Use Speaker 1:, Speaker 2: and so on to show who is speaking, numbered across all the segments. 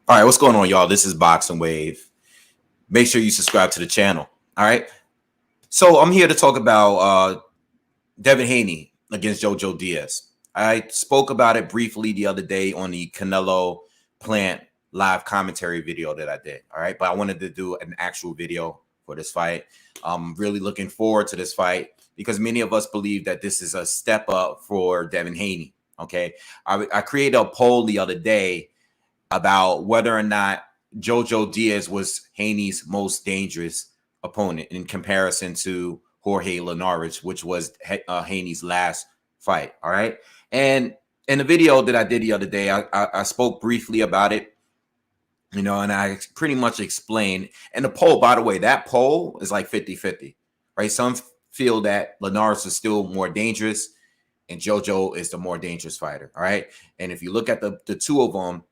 Speaker 1: All right, what's going on, y'all? This is BoxingWave. Make sure you subscribe to the channel. All right. So I'm here to talk about Devin Haney against JoJo Diaz. I spoke about it briefly the other day on the Canelo Plant live commentary video that I did. All right, but I wanted to do an actual video for this fight. I'm really looking forward to this fight because many of us believe that this is a step up for Devin Haney. Okay, I created a poll the other day about whether or not Jojo Diaz was Haney's most dangerous opponent in comparison to Jorge Linares, which was Haney's last fight. All right. And in the video that I did the other day, I spoke briefly about it, and I pretty much explained. And the poll, by the way, that poll is like 50-50, right? Some feel that Linares is still more dangerous and Jojo is the more dangerous fighter. All right. And if you look at the two of them,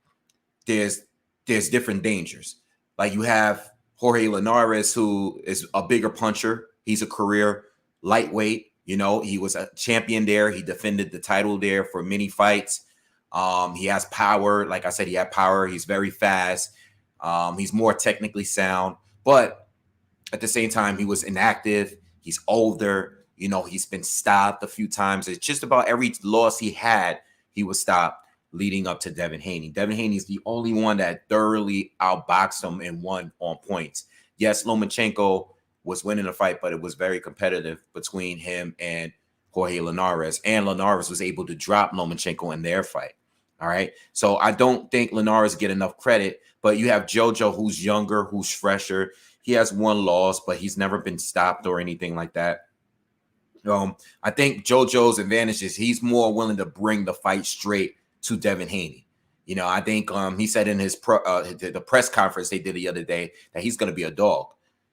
Speaker 1: there's different dangers. Like you have Jorge Linares, who is a bigger puncher. He's a career lightweight. He was a champion there. He defended the title there for many fights. He has power. Like I said, he had power. He's very fast. He's more technically sound, but at the same time, he was inactive. He's older. He's been stopped a few times. It's just about every loss he had, he was stopped leading up to Devin Haney. Devin Haney is the only one that thoroughly outboxed him and won on points. Yes, Lomachenko was winning the fight, but it was very competitive between him and Jorge Linares. And Linares was able to drop Lomachenko in their fight. All right. So I don't think Linares get enough credit, but you have Jojo, who's younger, who's fresher. He has one loss, but he's never been stopped or anything like that. I think Jojo's advantage is he's more willing to bring the fight straight to Devin Haney. I think he said in his the press conference they did the other day that he's going to be a dog.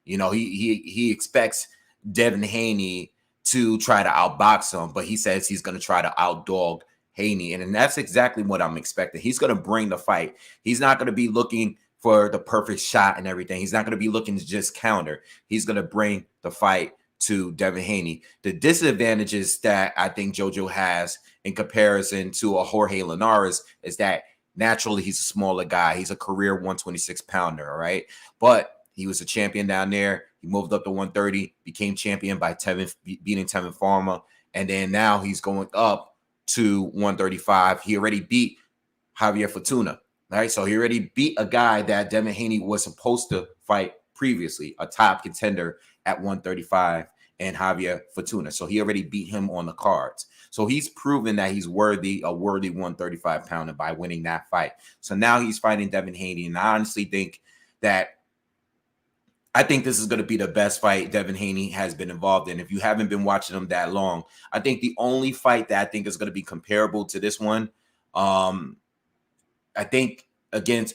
Speaker 1: He expects Devin Haney to try to outbox him, but he says he's going to try to outdog Haney, and that's exactly what I'm expecting. He's going to bring the fight. He's not going to be looking for the perfect shot and everything. He's not going to be looking to just counter. He's going to bring the fight to Devin Haney. The disadvantages that I think Jojo has in comparison to a Jorge Linares is that naturally he's a smaller guy. He's a career 126 pounder, all right? But he was a champion down there. He moved up to 130, became champion by beating Tevin Farmer, and then now he's going up to 135. He already beat Javier Fortuna, all right? So he already beat a guy that Devin Haney was supposed to fight previously, a top contender at 135, and Javier Fortuna. So he already beat him on the cards. So he's proven that he's a worthy 135 pounder by winning that fight. So now he's fighting Devin Haney. And I honestly think that this is going to be the best fight Devin Haney has been involved in. If you haven't been watching him that long, I think the only fight that I think is going to be comparable to this one, I think against,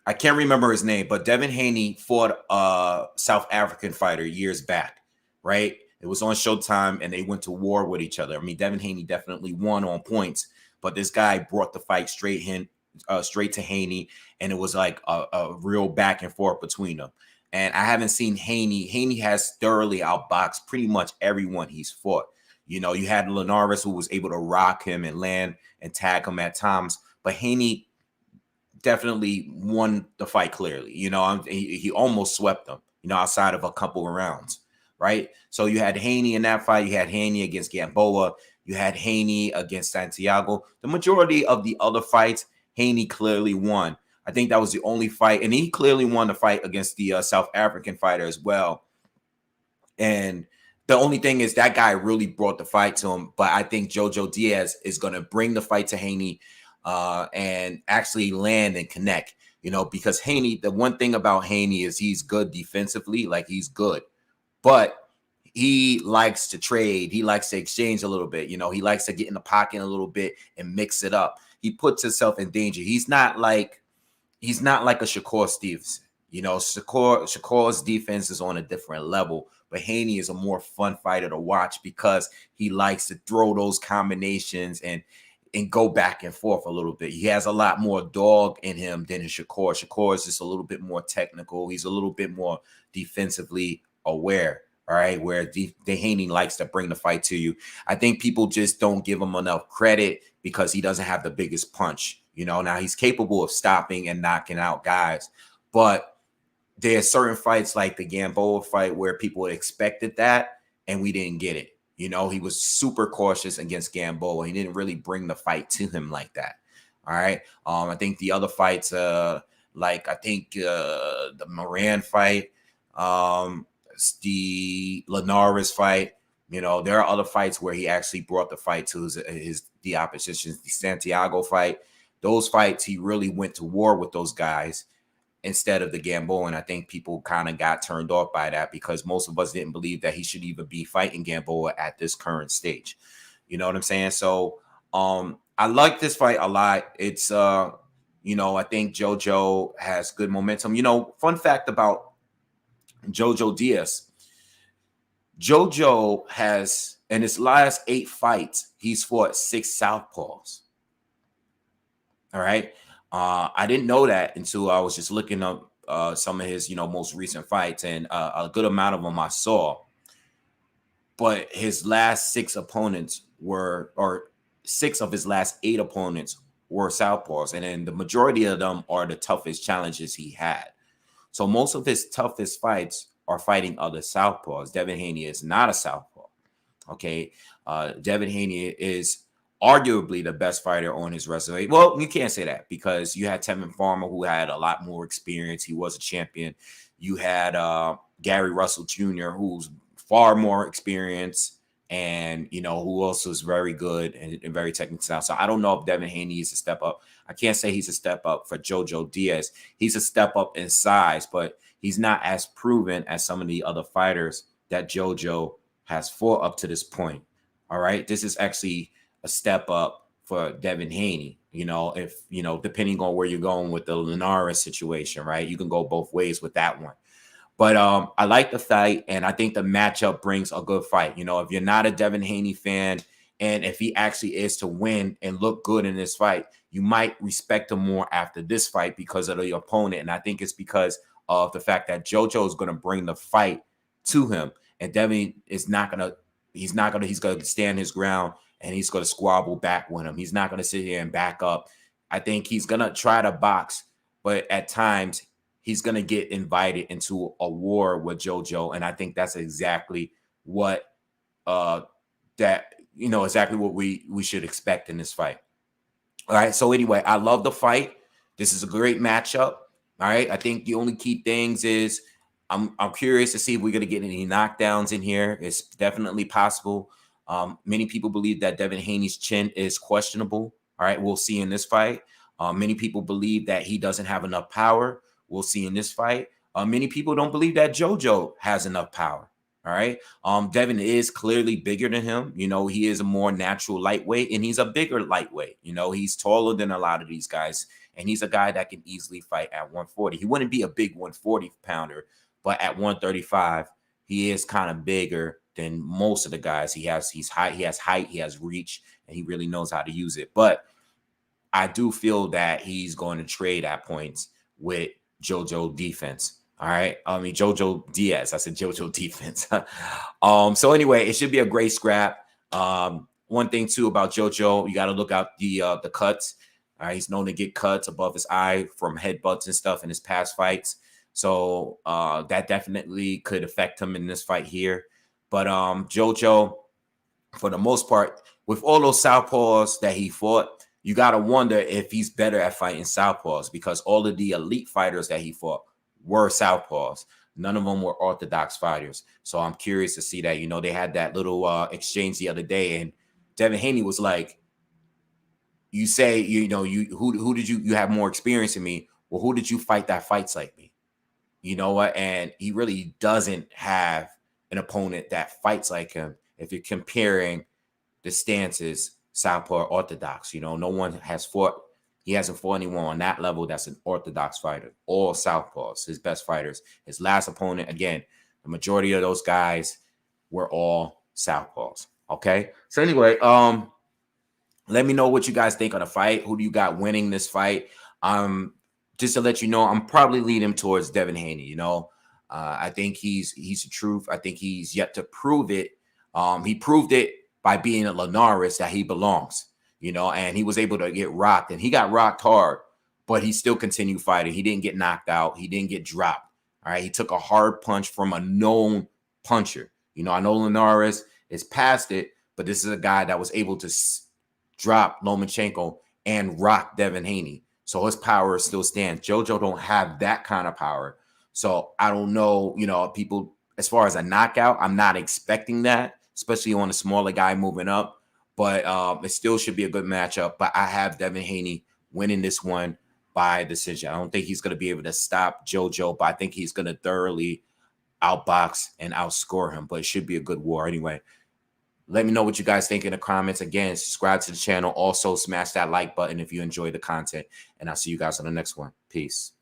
Speaker 1: I can't remember his name, but Devin Haney fought a South African fighter years back, right? It was on Showtime, and they went to war with each other. I mean, Devin Haney definitely won on points, but this guy brought the fight straight to Haney, and it was like a real back and forth between them. And I haven't seen Haney. Haney has thoroughly outboxed pretty much everyone he's fought. You had Linares, who was able to rock him and land and tag him at times, but Haney definitely won the fight clearly. He almost swept them, outside of a couple of rounds, right? So you had Haney in that fight. You had Haney against Gamboa. You had Haney against Santiago. The majority of the other fights, Haney clearly won. I think that was the only fight, and he clearly won the fight against the South African fighter as well. And the only thing is that guy really brought the fight to him, but I think Jojo Diaz is going to bring the fight to Haney and actually land and connect, because Haney, the one thing about Haney is he's good defensively, like he's good, but he likes to trade. He likes to exchange a little bit. He likes to get in the pocket a little bit and mix it up. He puts himself in danger. He's not like a Shakur Stevenson. Shakur's defense is on a different level, but Haney is a more fun fighter to watch because he likes to throw those combinations and go back and forth a little bit. He has a lot more dog in him than Shakur. Shakur is just a little bit more technical. He's a little bit more defensively aware, all right, where Haney likes to bring the fight to you. I think people just don't give him enough credit because he doesn't have the biggest punch. You know, now he's capable of stopping and knocking out guys, but there's certain fights like the Gamboa fight where people expected that and we didn't get it. You know, he was super cautious against Gamboa. He didn't really bring the fight to him like that. All right. I think the other fights, like I think the Moran fight, the Linares fight, you know, there are other fights where he actually brought the fight to the opposition. The Santiago fight, those fights, he really went to war with those guys instead of the Gamboa. And I think people kind of got turned off by that because most of us didn't believe that he should even be fighting Gamboa at this current stage. You know what I'm saying? So I like this fight a lot. It's you know, I think JoJo has good momentum. You know, fun fact about JoJo Diaz. JoJo has, in his last 8 fights, he's fought 6 southpaws. All right. I didn't know that until I was just looking up some of his, you know, most recent fights, and a good amount of them I saw. But his last 6 opponents were, or 6 of his last 8 opponents were southpaws, and then the majority of them are the toughest challenges he had. So most of his toughest fights are fighting other southpaws. Devin Haney is not a southpaw. Okay, Devin Haney is arguably the best fighter on his resume. Well, you can't say that because you had Tevin Farmer, who had a lot more experience. He was a champion. You had Gary Russell Jr., who's far more experienced, and you know who also is very good and very technical style. So I don't know if Devin Haney is a step up. I can't say he's a step up for JoJo Diaz. He's a step up in size, but he's not as proven as some of the other fighters that JoJo has fought up to this point. All right, this is actually a step up for Devin Haney. You know, if you know, depending on where you're going with the Linares situation, right? You can go both ways with that one. But I like the fight, and I think the matchup brings a good fight. You know, if you're not a Devin Haney fan, and if he actually is to win and look good in this fight, you might respect him more after this fight because of the opponent. And I think it's because of the fact that JoJo is going to bring the fight to him, and Devin is not going to. He's going to stand his ground, and he's going to squabble back with him. He's not going to sit here and back up. I think he's going to try to box, but at times he's going to get invited into a war with JoJo. And I think that's exactly what exactly what we should expect in this fight. All right. So anyway, I love the fight. This is a great matchup. All right. I think the only key things is I'm curious to see if we're going to get any knockdowns in here. It's definitely possible. Many people believe that Devin Haney's chin is questionable. All right. We'll see in this fight. Many people believe that he doesn't have enough power. We'll see in this fight. Many people don't believe that JoJo has enough power. All right. Devin is clearly bigger than him. You know, he is a more natural lightweight, and he's a bigger lightweight. You know, he's taller than a lot of these guys, and he's a guy that can easily fight at 140. He wouldn't be a big 140 pounder, but at 135, he is kind of bigger than most of the guys. He has height, he has reach, and he really knows how to use it. But I do feel that he's going to trade at points with JoJo defense. All right. I mean, JoJo Diaz. I said JoJo defense. So anyway, it should be a great scrap. One thing too about JoJo, you got to look out the cuts. All right. He's known to get cuts above his eye from headbutts and stuff in his past fights. So that definitely could affect him in this fight here. But JoJo, for the most part, with all those southpaws that he fought, you got to wonder if he's better at fighting southpaws, because all of the elite fighters that he fought were southpaws. None of them were orthodox fighters. So I'm curious to see that. You know, they had that little exchange the other day, and Devin Haney was like, you say, who did you have more experience than me? Well, who did you fight that fights like me? You know what? And he really doesn't have an opponent that fights like him. If you're comparing the stances, southpaw orthodox, you know, no one has fought. He hasn't fought anyone on that level that's an orthodox fighter. All southpaws, his best fighters. His last opponent, again, the majority of those guys were all southpaws. Okay. So anyway, let me know what you guys think of the fight. Who do you got winning this fight? Just to let you know, I'm probably leaning towards Devin Haney. You know, I think he's the truth. I think he's yet to prove it. He proved it by being a Linares that he belongs. you know, and he was able to get rocked, and he got rocked hard, but he still continued fighting. He didn't get knocked out. He didn't get dropped. All right. He took a hard punch from a known puncher. You know, I know Linares is past it, but this is a guy that was able to drop Lomachenko and rock Devin Haney. So his power still stands. JoJo don't have that kind of power. So I don't know, you know, people, as far as a knockout, I'm not expecting that, especially on a smaller guy moving up. But it still should be a good matchup. But I have Devin Haney winning this one by decision. I don't think he's going to be able to stop JoJo, but I think he's going to thoroughly outbox and outscore him. But it should be a good war anyway. Let me know what you guys think in the comments. Again, subscribe to the channel. Also, smash that like button if you enjoy the content. And I'll see you guys on the next one. Peace.